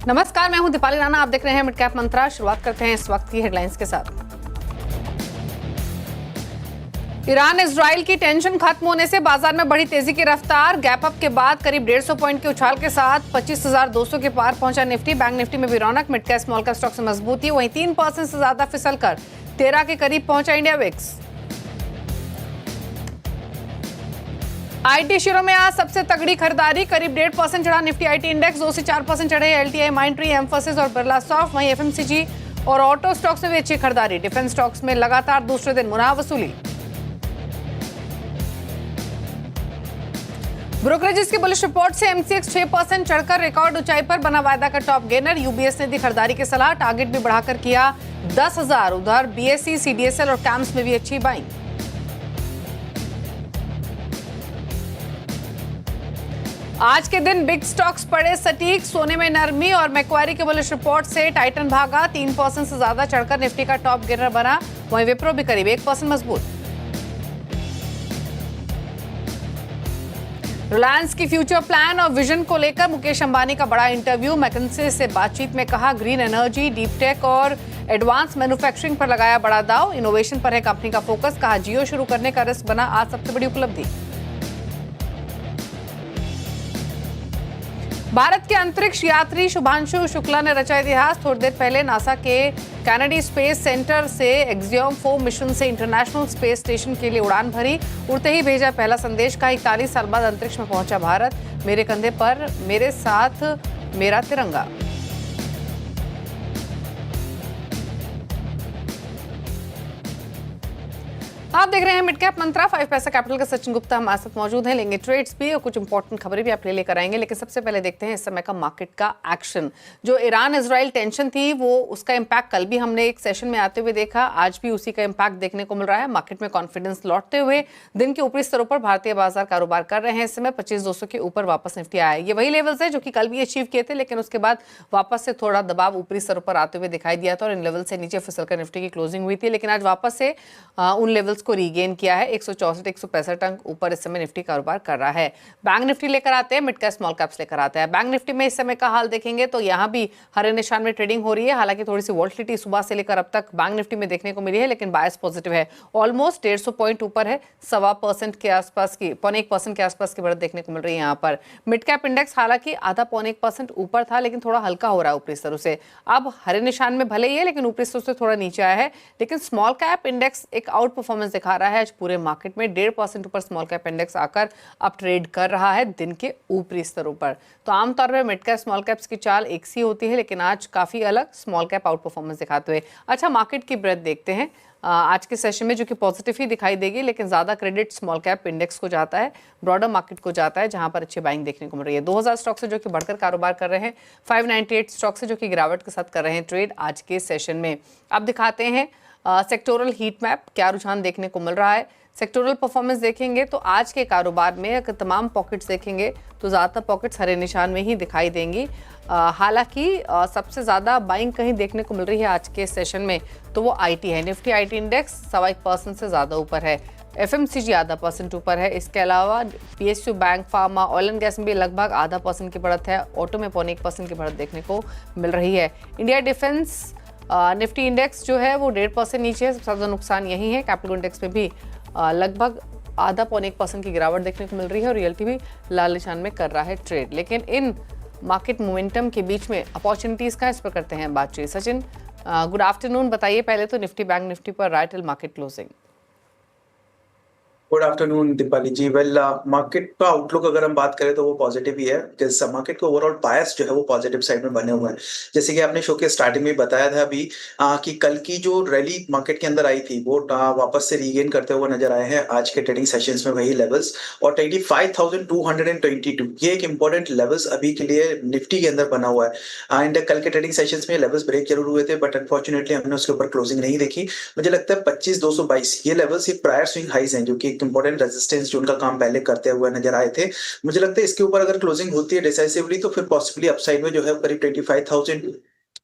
नमस्कार, मैं हूं दीपाली राणा। आप देख रहे हैं मिड कैप मंत्रा। शुरुआत करते हैं इस वक्त की हेडलाइंस के साथ। ईरान इजराइल की टेंशन खत्म होने से बाजार में बढ़ी तेजी की रफ्तार। गैप अप के बाद करीब 150 पॉइंट के उछाल के साथ 25,200 के पार पहुंचा निफ्टी। बैंक निफ्टी में भी रौनक। Mid cap small cap stock से मजबूती। वहीं 3% से ज्यादा फिसलकर 13 के करीब पहुंचा इंडिया विक्स। आईटी शेयरों में आज सबसे तगड़ी खरीदारी। करीब 1.5% चढ़ा निफ्टी आईटी इंडेक्स। 2 से 4% चढ़े एलटीआई, माइंडट्री, एम्फोसिस और बिरला सॉफ्ट। वहीं एफएमसीजी और ऑटो स्टॉक्स में भी अच्छी खरीदारी। डिफेंस स्टॉक्स में लगातार दूसरे दिन मुनाफा वसूली। ब्रोकरेजेस की बुलिश रिपोर्ट से एमसीएक्स 6% चढ़कर रिकॉर्ड ऊंचाई पर बना। वायदा का टॉप गेनर। यूबीएस ने दी खरीदारी की सलाह। टारगेट भी बढ़ाकर किया 10,000। उधर बीएसई, सीडीएसएल और कैम्स में भी अच्छी बाइंग। आज के दिन बिग स्टॉक्स पड़े सटीक। सोने में नरमी और मैक्वारी के बुलिश रिपोर्ट से टाइटन भागा। 3% से ज्यादा चढ़कर निफ्टी का टॉप गेनर बना। वहीं विप्रो भी करीब 1% मजबूत। रिलायंस की फ्यूचर प्लान और विजन को लेकर मुकेश अंबानी का बड़ा इंटरव्यू। मैकिन्से से बातचीत में कहा, ग्रीन एनर्जी, डीप टेक और एडवांस मैन्युफैक्चरिंग पर लगाया बड़ा दाव। इनोवेशन पर है कंपनी का फोकस। कहा, जियो शुरू करने का रिस्क बना आज सबसे बड़ी उपलब्धि। भारत के अंतरिक्ष यात्री शुभांशु शुक्ला ने रचा इतिहास। थोड़ी देर पहले नासा के कैनेडी स्पेस सेंटर से एक्सियोम 4 मिशन से इंटरनेशनल स्पेस स्टेशन के लिए उड़ान भरी। उड़ते ही भेजा पहला संदेश। का 41 साल बाद अंतरिक्ष में पहुंचा भारत। मेरे कंधे पर मेरे साथ मेरा तिरंगा। आप देख रहे हैं मिड कैप मंत्रा। 5 पैसा कैपिटल का सचिन गुप्ता हमारे साथ मौजूद हैं। लेंगे ट्रेड्स भी और कुछ इंपॉर्टेंट खबरें भी आपके लिए लेकर आएंगे। लेकिन सबसे पहले देखते हैं इस समय का मार्केट का एक्शन। जो ईरान इजराइल टेंशन थी वो उसका इंपैक्ट कल भी हमने एक सेशन में आते हुए देखा। आज भी उसी का इंपैक्ट देखने को मिल रहा है। मार्केट में कॉन्फिडेंस लौटते हुए दिन के ऊपरी स्तरों पर भारतीय बाजार कारोबार कर रहे हैं। इस समय 25,200 के ऊपर वापस निफ्टी आया है। ये वही लेवल्स है जो कि कल भी अचीव किए थे, लेकिन उसके बाद वापस से थोड़ा दबाव ऊपरी स्तरों पर आते हुए दिखाई दिया था और इन लेवल से नीचे फिसलकर निफ्टी की क्लोजिंग हुई थी। लेकिन आज वापस से उन लेवल्स को रीगेन किया है। 164 165 अंक ऊपर इस समय निफ्टी कारोबार कर रहा है। बैंक निफ्टी लेकर आते हैं, मिड कैप स्मॉल कैप्स लेकर आते हैं। बैंक निफ्टी में इस समय का हाल देखेंगे तो यहां भी हरे निशान में ट्रेडिंग हो रही है। हालांकि थोड़ी सी वॉल्टिलिटी सुबह से लेकर अब तक बैंक निफ्टी में देखने को मिली है, लेकिन बायस पॉजिटिव है। ऑलमोस्ट 150 पॉइंट ऊपर है। 1.25% के आसपास की 0.25% के आसपास की बढ़त देखने को मिल रही है। यहाँ पर मिड कैप इंडेक्स हालांकि आधा 0.25% ऊपर था, लेकिन थोड़ा हल्का हो रहा है ऊपरी स्तरों से। अब हरे निशान में भले ही है, लेकिन ऊपरी स्तरों से थोड़ा नीचे आया है। लेकिन स्मॉल कैप इंडेक्स एक आउट परफॉर्मेंस दिखा रहा है आज पूरे मार्केट में। 1.5% ऊपर स्मॉल कैप इंडेक्स आकर अब ट्रेड कर रहा है दिन के ऊपरी स्तरों पर। तो आमतौर पर मिड कैप स्मॉल कैप्स की चाल एक सी होती है, लेकिन आज काफी अलग स्मॉल कैप आउट परफॉर्मेंस दिखाते हुए। अच्छा, मार्केट की ब्रेथ देखते हैं आज के सेशन में, जो कि पॉजिटिव ही दिखाई देगी, लेकिन ज्यादा क्रेडिट स्मॉल कैप इंडेक्स को जाता है, ब्रॉडर मार्केट को जाता है, जहां पर अच्छी बाइंग देखने को मिल रही है। 2000 स्टॉक से जो कि बढ़कर कारोबार कर रहे हैं, 598 स्टॉक से जो कि गिरावट के साथ कर रहे हैं ट्रेड आज के सेशन में। अब दिखाते हैं सेक्टोरल हीट मैप, क्या रुझान देखने को मिल रहा है। सेक्टोरल परफॉर्मेंस देखेंगे तो आज के कारोबार में अगर तमाम पॉकेट्स देखेंगे तो ज़्यादातर पॉकेट्स हरे निशान में ही दिखाई देंगी। हालांकि सबसे ज़्यादा बाइंग कहीं देखने को मिल रही है आज के सेशन में, तो वो आईटी है। निफ्टी आईटी इंडेक्स 1.25% से ज़्यादा ऊपर है। एफएमसीजी आधा % ऊपर है। इसके अलावा PSU, bank, pharma, oil and gas में भी लगभग आधा % की बढ़त है। ऑटो में 0.25% की बढ़त देखने को मिल रही है। इंडिया डिफेंस निफ्टी इंडेक्स जो है वो 1.5% नीचे है। सबसे ज़्यादा नुकसान यही है। कैपिटल इंडेक्स में भी लगभग आधा 0.1% की गिरावट देखने को मिल रही है और रियल्टी भी लाल निशान में कर रहा है ट्रेड। लेकिन इन मार्केट मोमेंटम के बीच में अपॉर्चुनिटीज़ का इस पर करते हैं बातचीत। Sachin, good afternoon. बताइए पहले तो निफ्टी, बैंक निफ्टी पर right till market closing. Good afternoon Deepali ji. Well, market का आउटलुक अगर हम बात करें तो वो पॉजिटिव ही है। जैसे मार्केट का ओवरऑल बायस जो है वो पॉजिटिव साइड में बने हुए हैं। जैसे कि आपने शो के स्टार्टिंग में बताया था अभी कि कल की जो रैली मार्केट के अंदर आई थी वो वापस से रीगेन करते हुए नजर आए हैं आज के ट्रेडिंग सेशंस में वही लेवल्स। और 25,222 ये एक इंपॉर्टेंट लेवल्स अभी के लिए निफ्टी के अंदर बना हुआ है। एंड कल के ट्रेडिंग सेशंस में लेवल्स ब्रेक जरूर हुए थे, बट अनफॉर्चुनेटली हमने उसके ऊपर क्लोजिंग नहीं देखी। मुझे लगता है 25,222 ये लेवल्स प्रायर स्विंग हाइज हैं, जो कि इंपॉर्टेंट रेजिस्टेंस जो उनका काम पहले करते हुए नजर आए थे। मुझे लगता है इसके ऊपर अगर क्लोजिंग होती है डिसाइसिवली तो फिर पॉसिबली अपसाइड में जो है करीब 25,000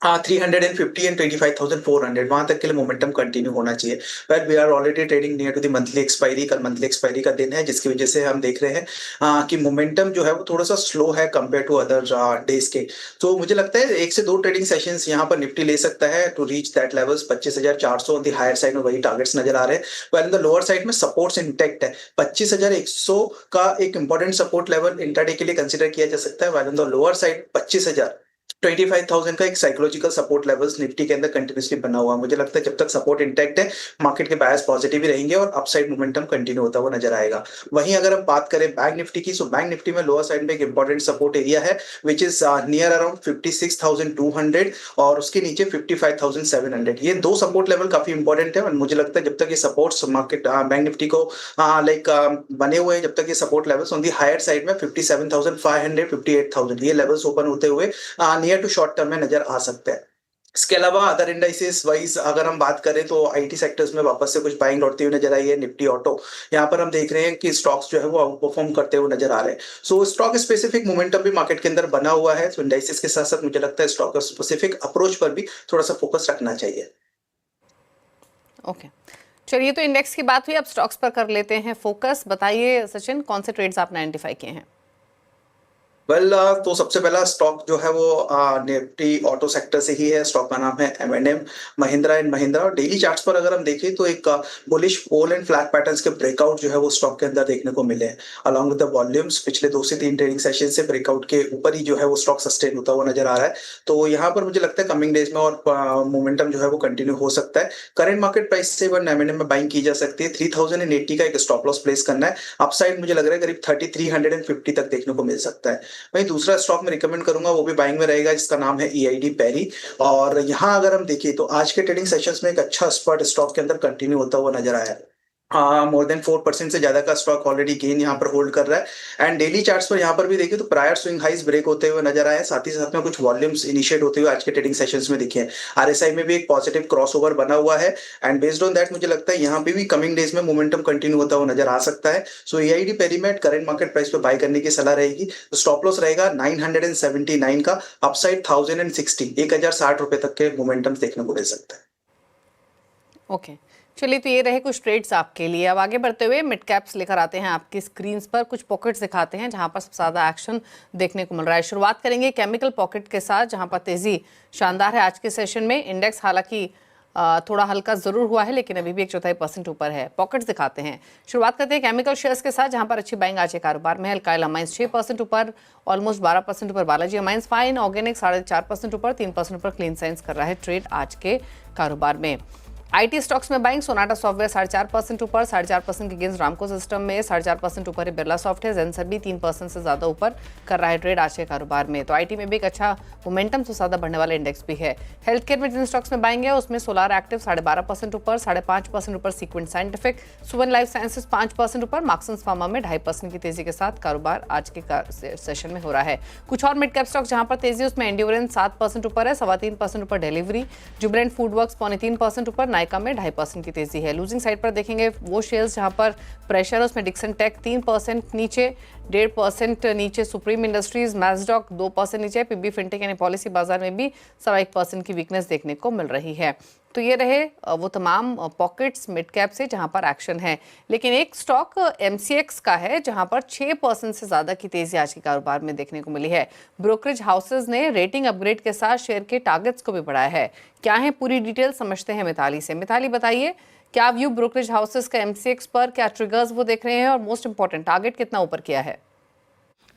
350 एंड 25,400 वहां तक के लिए मोमेंटम कंटिन्यू होना चाहिए। Well we are already trading near to the monthly expiry, कल मंथली एक्सपायरी का दिन है, जिसकी वजह से हम देख रहे हैं कि मोमेंटम जो है वो थोड़ा सा स्लो है कंपेयर टू अदर डेज के। तो मुझे लगता है 1 से 2 ट्रेडिंग सेशंस यहाँ पर निफ्टी ले सकता है to reach that levels. 25,400 on the higher side में वही टारगेट्स नजर आ रहे हैं। Well in the lower side में सपोर्ट्स इंटैक्ट है। 25,100 का एक इंपॉर्टेंट सपोर्ट लेवल इंट्राडे के लिए कंसिडर किया जा सकता है। Well in the lower side 25,000 का एक साइकोलॉजिकल सपोर्ट लेवल्स निफ्टी के अंदर कंटिन्यूसली बना हुआ है। मुझे लगता है जब तक सपोर्ट इंटैक्ट है, मार्केट के बायस पॉजिटिव ही रहेंगे और अपसाइड मोमेंटम कंटिन्यू होता हुआ नजर आएगा। वहीं अगर हम बात करें बैंक निफ्टी की, सो बैंक निफ्टी में लोअर साइड में एक इंपॉर्टेंट सपोर्ट एरिया है विच इज नियर अराउंड 56,200 और उसके नीचे 55,700। ये दो सपोर्ट लेवल काफी इंपॉर्टेंट है और मुझे लगता है जब तक ये सपोर्ट्स मार्केट बैंक निफ्टी को बने हुए हैं, जब तक ये support levels on the higher side में 57,500 58,000 ये लेवल्स ओपन होते हुए नियर टू शॉर्ट टर्म में नजर आ सकते हैं। इसके अलावा अदर इंडाइसेस वाइज अगर हम बात करें तो आईटी सेक्टर्स में वापस से कुछ बाइंग लौटती हुई नजर आई है। निफ्टी ऑटो यहाँ पर हम देख रहे हैं कि स्टॉक्स जो है वो आउट परफॉर्म करते हुए नजर आ रहे हैं। सो स्टॉक स्पेसिफिक मोमेंटम भी मार्केट के अंदर बना हुआ है। सो इंडाइसेस के साथ साथ मुझे लगता है स्टॉक स्पेसिफिक अप्रोच पर भी थोड़ा सा फोकस रखना चाहिए। ओके, चलिए तो इंडेक्स की बात हुई, अब स्टॉक्स पर कर लेते हैं फोकस। बताइए सचिन, कौन से ट्रेड्स आपने आइडेंटिफाई किए हैं? तो सबसे पहला स्टॉक जो है वो निफ्टी ऑटो सेक्टर से ही है। स्टॉक का नाम है M&M महिंद्रा एंड महिंद्रा। और डेली चार्ट्स पर अगर हम देखें तो एक bullish pole and flag patterns के ब्रेकआउट जो है वो स्टॉक के अंदर देखने को मिले हैं। अलॉन्ग विद द वॉल्यूम्स पिछले 2 से 3 ट्रेडिंग सेशन से ब्रेकआउट के ऊपर ही जो है वो स्टॉक सस्टेन होता हुआ नजर आ रहा है। तो यहाँ पर मुझे लगता है कमिंग डेज में और मोमेंटम जो है वो कंटिन्यू हो सकता है। करंट मार्केट प्राइस से M&M में बाइंग की जा सकती है। 3080 का एक स्टॉप लॉस प्लेस करना है। अपसाइड मुझे लग रहा है करीब 3350 तक देखने को मिल सकता है। वहीं दूसरा स्टॉक में रिकमेंड करूंगा, वो भी बाइंग में रहेगा, जिसका नाम है EID पैरी। और यहाँ अगर हम देखिए तो आज के ट्रेडिंग सेशंस में एक अच्छा स्पॉट स्टॉक के अंदर कंटिन्यू होता हुआ नजर आया है। मोर देन 4% से ज्यादा का स्टॉक ऑलरेडी गेन यहाँ पर होल्ड कर रहा है। एंड डेली चार्ट्स पर यहाँ पर भी देखिए तो प्रायर स्विंग हाइज ब्रेक होते हुए नजर आए। साथ ही साथ में कुछ वॉल्यूम्स इनिशिएट होते हुए आज के ट्रेडिंग सेशंस में दिखे हैं। RSI में भी एक पॉजिटिव क्रॉसओवर बना हुआ है एंड बेस्ड ऑन दैट मुझे लगता है यहाँ पे भी कमिंग डेज में मोमेंटम कंटिन्यू होता हुआ नजर आ सकता है। सो EID पैरी में करंट मार्केट प्राइस पे बाय करने की सलाह रहेगी। तो स्टॉप लॉस रहेगा 979 का, अपसाइड 1060 1060 रुपए तक के मोमेंटम देखने को मिल सकता है। ओके, चलिए तो ये रहे कुछ ट्रेड्स आपके लिए। अब आगे बढ़ते हुए मिड कैप्स लेकर आते हैं आपकी स्क्रीन्स पर। कुछ पॉकेट्स दिखाते हैं जहां पर सबसे ज़्यादा एक्शन देखने को मिल रहा है। शुरुआत करेंगे केमिकल पॉकेट के साथ, जहां पर तेज़ी शानदार है आज के सेशन में। इंडेक्स हालांकि थोड़ा हल्का जरूर हुआ है लेकिन अभी भी 1/4% ऊपर है। पॉकेट्स दिखाते हैं। शुरुआत करते हैं केमिकल शेयर्स के साथ, जहां पर अच्छी बाइंग आज के कारोबार में है। अल्काइल अमाइंस 6% ऊपर, ऑलमोस्ट 12% ऊपर बालाजी अमाइंस, फाइन ऑर्गेनिक 4.5% ऊपर, 3% ऊपर क्लीन साइंस कर रहा है ट्रेड आज के कारोबार में। IT स्टॉक्स में बाइंग, सोनाटा सॉफ्टवेयर 4.5% ऊपर, 4.5% के गेंस रामको सिस्टम में, 4.5% ऊपर है बिरला सॉफ्ट है। जेंसर भी 3% से ज्यादा ऊपर कर रहा है ट्रेड आज के कारोबार में। तो IT में भी एक अच्छा मोमेंटम से ज्यादा बढ़ने वाला इंडेक्स भी है। हेल्थ केयर में जिन स्टॉक्स में बाइंग है उसमें सोलार एक्टिव 12.5% ऊपर, 5.5% ऊपर सीक्वेंट साइंटिफिक, सुवन लाइफ साइंसेज 5% ऊपर, मार्क्सन्स फार्मा में 2.5% की तेजी के साथ कारोबार आज के सेशन में हो रहा है। कुछ और मिड कैप स्टॉक जहां पर तेजी, उसमें एंड्योरेंस 7% ऊपर है, 3.25% ऊपर डिलीवरी, जुबिलेंट फूडवर्क्स 3.25% ऊपर, नाइका में 2.5% की तेजी है। लूजिंग साइड पर देखेंगे वो शेयर्स जहां पर प्रेशर है, उसमें डिक्सन टेक 3% नीचे, 1.5% नीचे सुप्रीम इंडस्ट्रीज, मैसडॉक 2% नीचे, PB फिनटेक यानी पॉलिसी बाजार में भी 1% की वीकनेस देखने को मिल रही है। तो ये रहे वो तमाम पॉकेट्स मिड कैप से जहां पर एक्शन है। लेकिन एक स्टॉक MCX का है जहां पर 6% से ज्यादा की तेजी आज के कारोबार में देखने को मिली है। ब्रोकरेज हाउसेज ने रेटिंग अपग्रेड के साथ शेयर के टारगेट्स को भी बढ़ाया है। क्या है पूरी डिटेल समझते हैं मिताली से। मिताली बताइए, क्या व्यू ब्रोकरेज हाउसेज का MCX पर, क्या ट्रिगर्स वो देख रहे हैं और मोस्ट इंपॉर्टेंट टारगेट कितना ऊपर किया है?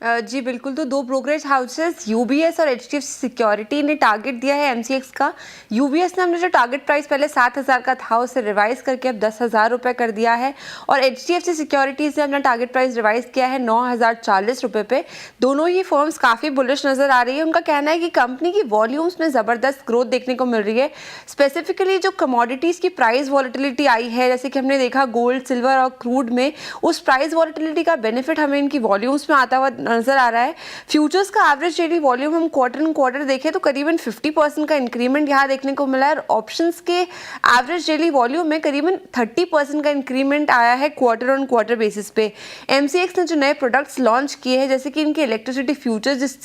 जी बिल्कुल, तो 2 ब्रोकरेज हाउसेस UBS और HDFC सिक्योरिटी ने टारगेट दिया है MCX का। UBS ने हमने जो टारगेट प्राइस पहले 7,000 का था उसे रिवाइज करके अब 10,000 रुपये कर दिया है और HDFC सिक्योरिटीज़ ने अपना टारगेट प्राइस रिवाइज किया है 9,040 रुपये पे। दोनों ही फर्म्स काफ़ी बुलिश नज़र आ रही है। उनका कहना है कि कंपनी की वॉल्यूम्स में ज़बरदस्त ग्रोथ देखने को मिल रही है। स्पेसिफिकली जो कमोडिटीज़ की प्राइस वॉलेटिलिटी आई है, जैसे कि हमने देखा गोल्ड, सिल्वर और क्रूड में, उस प्राइस वॉलेटिलिटी का बेनिफिट हमें इनकी वॉल्यूम्स में आता हुआ नज़र आ रहा है। फ्यूचर्स का एवरेज डेली वॉल्यूम हम क्वार्टर ऑन क्वार्टर देखें तो करीबन 50% का इंक्रीमेंट यहाँ देखने को मिला है और ऑप्शंस के एवरेज डेली वॉल्यूम में करीबन 30% का इंक्रीमेंट आया है क्वार्टर ऑन क्वार्टर बेसिस पे। MCX ने जो नए प्रोडक्ट्स लॉन्च किए हैं जैसे कि इनके इलेक्ट्रिसिटी फ्यूचर्स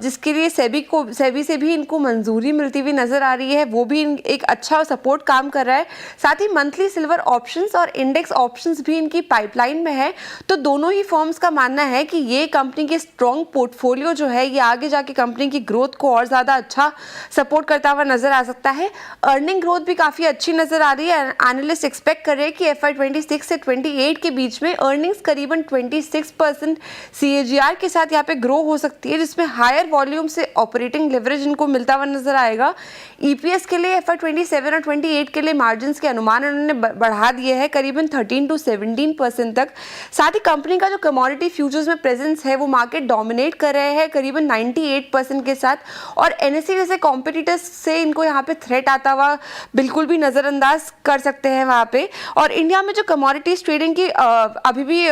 जिसके लिए सेबी से भी इनको मंजूरी मिलती हुई नजर आ रही है, वो भी एक अच्छा सपोर्ट काम कर रहा है। साथ ही मंथली सिल्वर ऑप्शंस और इंडेक्स ऑप्शंस भी इनकी पाइपलाइन में है। तो दोनों ही फर्म्स का मानना है कि ये कंपनी के स्ट्रॉन्ग पोर्टफोलियो जो है ये आगे जाके कंपनी की ग्रोथ को और ज़्यादा अच्छा सपोर्ट करता हुआ नजर आ सकता है। अर्निंग ग्रोथ भी काफ़ी अच्छी नजर आ रही है। एनालिस्ट एक्सपेक्ट कर रहे हैं कि FY 26 से 28 के बीच में अर्निंग्स करीबन 26% CAGR के साथ यहाँ पे ग्रो हो सकती है, जिसमें हायर वॉल्यूम से ऑपरेटिंग लेवरेज इनको मिलता हुआ नजर आएगा। EPS के लिए FY 27 और 28 के लिए मार्जिन के अनुमान उन्होंने बढ़ा दिए हैं करीबन 13 to 17% तक। साथ ही कंपनी का जो कमोडिटी फ्यूचर्स में प्रेजेंस है वो मार्केट डोमिनेट कर रहे हैं करीबन 98% के साथ और NSE जैसे कॉम्पिटिटर्स से इनको यहाँ पे थ्रेट आता हुआ बिल्कुल भी नज़रअंदाज कर सकते हैं वहाँ पे। और इंडिया में जो कमोडिटीज ट्रेडिंग की अभी भी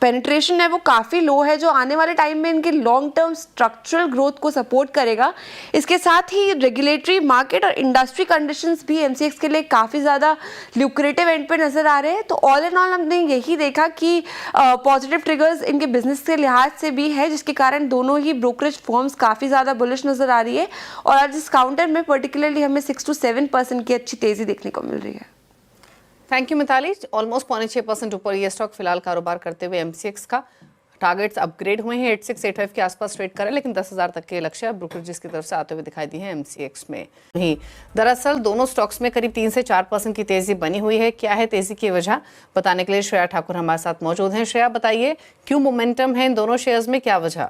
पेनिट्रेशन है वो काफ़ी लो है, जो आने वाले टाइम में इनके लॉन्ग टर्म स्ट्रक्चरल ग्रोथ को सपोर्ट करेगा। इसके साथ ही रेगुलेटरी मार्केट और इंडस्ट्री कंडीशंस भी MCX के लिए काफ़ी ज़्यादा ल्यूक्रेटिव एंड पे नज़र आ रहे हैं। तो ऑल इन ऑल हमने यही देखा कि पॉजिटिव ट्रिगर्स इनके बिजनेस के लिहाज से भी है, जिसके कारण दोनों ही ब्रोकरेज फर्म्स काफ़ी ज़्यादा बुलिश नज़र आ रही है और आज इस काउंटर में पर्टिकुलरली हमें 6 to 7% की अच्छी तेज़ी देखने को मिल रही है। Thank you Mitali. ऑलमोस्ट 6.5% ऊपर ये स्टॉक फिलहाल कारोबार करते हुए MCX का टारगेट्स अपग्रेड हुए हैं, 8685 के आसपास ट्रेड कर रहे हैं, लेकिन 10,000 तक के लक्ष्य ब्रोकरेजेस की तरफ से आते हुए दिखाई दिए हैं MCX में। वहीं दरअसल दोनों स्टॉक्स में करीब 3 से 4% की तेजी बनी हुई है। क्या है तेजी की वजह, बताने के लिए श्रेया ठाकुर हमारे साथ मौजूद हैं। श्रेया, बताइए क्यों मोमेंटम है इन दोनों शेयर्स में, क्या वजह?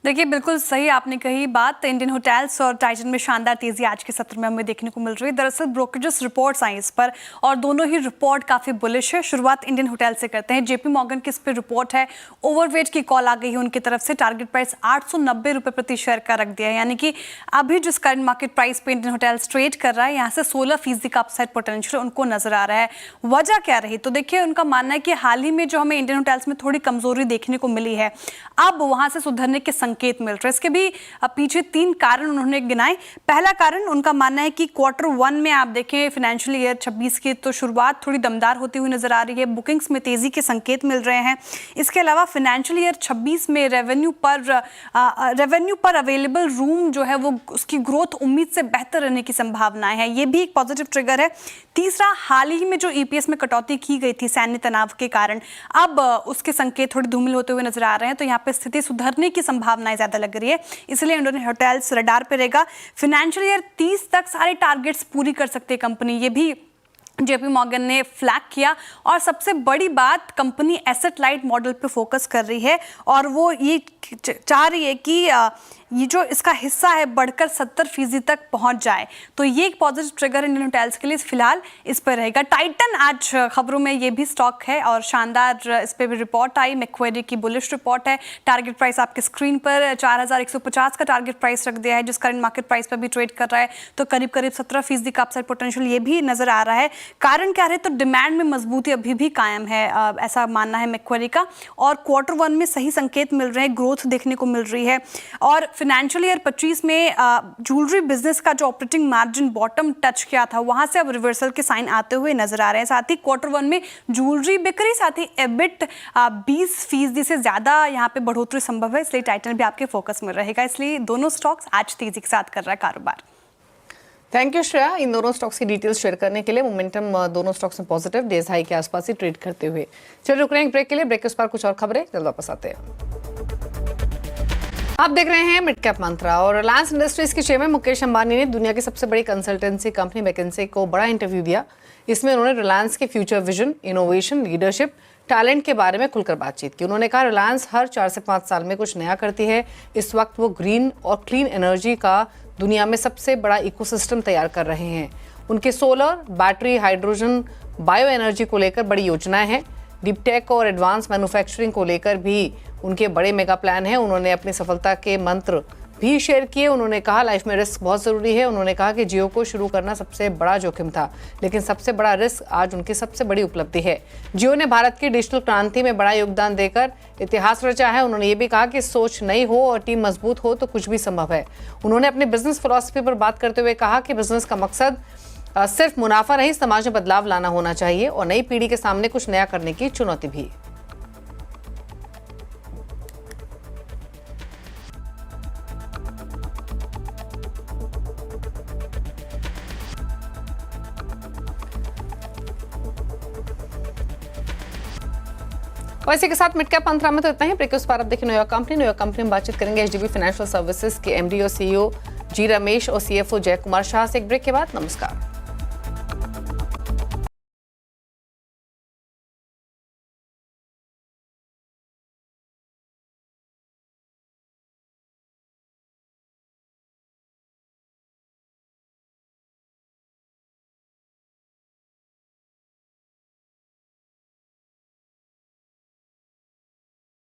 देखिए, बिल्कुल सही आपने कही बात। इंडियन होटल्स और टाइटन में शानदार तेजी आज के सत्र में हमें देखने को मिल रही है। दरअसल ब्रोकरेजेस रिपोर्ट्स आई इस पर और दोनों ही रिपोर्ट काफ़ी बुलिश है। शुरुआत इंडियन होटल से करते हैं। JP मॉर्गन की इस पर रिपोर्ट है, ओवरवेट की कॉल आ गई है उनकी तरफ से। टारगेट प्राइस 890 रुपये प्रति शेयर का रख दिया है, यानी कि अभी जिस करंट मार्केट प्राइस पे इंडियन होटल्स ट्रेड कर रहा है यहाँ से 16% का अपसाइड पोटेंशियल उनको नजर आ रहा है। वजह क्या रही, तो देखिए उनका मानना है कि हाल ही में जो हमें इंडियन होटल्स में थोड़ी कमजोरी देखने को मिली है, अब वहां से सुधरने के संकेत मिल रहे हैं। इसके भी पीछे 3 कारण उन्होंने गिनाए। पहला कारण उनका मानना है कि Q1 में आप देखें फाइनेंशियल ईयर 26 की तो शुरुआत थोड़ी दमदार होती हुई नजर आ रही है, बुकिंग्स में तेजी के संकेत मिल रहे हैं। इसके अलावा फाइनेंशियल ईयर 26 में रेवेन्यू पर अवेलेबल रूम जो है वो उसकी ग्रोथ उम्मीद से बेहतर रहने की संभावनाएं हैं, ये भी एक पॉजिटिव ट्रिगर है। तीसरा, हाल ही में जो EPS में कटौती की गई थी सैन्य तनाव के कारण, अब उसके संकेत थोड़ी धूमिल होते हुए नजर आ रहे हैं, तो यहाँ पे स्थिति सुधरने की संभावनाएं ज्यादा लग रही है, इसलिए इंडियन होटल्स रडार पे रहेगा। फाइनेंशियल ईयर 30 तक सारे टारगेट्स पूरी कर सकती है कंपनी, ये भी JP मॉर्गन ने फ्लैग किया। और सबसे बड़ी बात, कंपनी एसेट लाइट मॉडल पे फोकस कर रही है और वो ये चाह रही है कि ये जो इसका हिस्सा है बढ़कर 70% तक पहुंच जाए, तो ये एक पॉजिटिव ट्रिगर इंडियन होटल्स के लिए फिलहाल इस पर रहेगा। टाइटन आज खबरों में ये भी स्टॉक है और शानदार इस पर भी रिपोर्ट आई, मैक्वेरी की बुलिश रिपोर्ट है। टारगेट प्राइस आपके स्क्रीन पर 4150 का टारगेट प्राइस रख दिया है, जिस करंट मार्केट प्राइस पर भी ट्रेड कर रहा है, तो करीब 17% का अपसाइड पोटेंशियल ये भी नजर आ रहा है। कारण क्या रहे, तो डिमांड में मजबूती अभी भी कायम है, ऐसा मानना है मैक्वेरी का। और Q1 में सही संकेत मिल रहे हैं, ग्रोथ देखने को मिल रही है। और फाइनेंशियल ईयर 25 में ज्वेलरी बिजनेस का जो ऑपरेटिंग मार्जिन बॉटम टच किया था, वहां से अब रिवर्सल के साइन आते हुए नजर आ रहे हैं। साथ ही Q1 में ज्वेलरी बिक्री, साथ ही EBIT 20% से ज्यादा यहाँ पे बढ़ोतरी संभव है, इसलिए टाइटन भी आपके फोकस में रहेगा। इसलिए दोनों स्टॉक्स आज तेजी के साथ कर रहा है कारोबार। थैंक यू श्रेया, इन दोनों स्टॉक्स की डिटेल्स शेयर करने के लिए। मोमेंटम दोनों स्टॉक्स में पॉजिटिव, डेज हाई के आसपास ही ट्रेड करते हुए। चलिए रुक रहे हैं ब्रेक के लिए, ब्रेक के उस पर कुछ और खबरें, जल्द वापस आते हैं। आप देख रहे हैं मिड कैप मंत्रा और रिलायंस इंडस्ट्रीज के चेयरमैन मुकेश अंबानी ने दुनिया की सबसे बड़ी कंसल्टेंसी कंपनी मैकिन्से को बड़ा इंटरव्यू दिया। इसमें उन्होंने रिलायंस के future vision, innovation, leadership, talent के बारे में खुलकर बातचीत की। उन्होंने कहा रिलायंस हर 4 से 5 साल में कुछ नया करती है। इस वक्त वो ग्रीन और क्लीन एनर्जी का दुनिया में सबसे बड़ा इकोसिस्टम तैयार कर रहे हैं। उनके solar, battery, hydrogen, bio energy को लेकर बड़ी योजनाएं हैं। डीप टेक और एडवांस मैन्युफैक्चरिंग को लेकर भी उनके बड़े मेगा प्लान हैं। उन्होंने अपनी सफलता के मंत्र भी शेयर किए। उन्होंने कहा लाइफ में रिस्क बहुत ज़रूरी है। उन्होंने कहा कि जियो को शुरू करना सबसे बड़ा जोखिम था, लेकिन सबसे बड़ा रिस्क आज उनकी सबसे बड़ी उपलब्धि है। जियो ने भारत की डिजिटल क्रांति में बड़ा योगदान देकर इतिहास रचा है। उन्होंने ये भी कहा कि सोच नई हो और टीम मजबूत हो तो कुछ भी संभव है। उन्होंने अपनी बिजनेस फिलॉसफी पर बात करते हुए कहा कि बिजनेस का मकसद सिर्फ मुनाफा नहीं, समाज में बदलाव लाना होना चाहिए और नई पीढ़ी के सामने कुछ नया करने की चुनौती भी। और इसी के साथ मिड कैप 15 में तो इतना ही। ब्रेक उस पर आप देखिए न्यूयॉर्क कंपनी में बातचीत करेंगे एचडीबी फाइनेंशियल सर्विसेज के एमडी और सीईओ जी रमेश और सीएफओ जय कुमार शाह से एक ब्रेक के बाद। नमस्कार।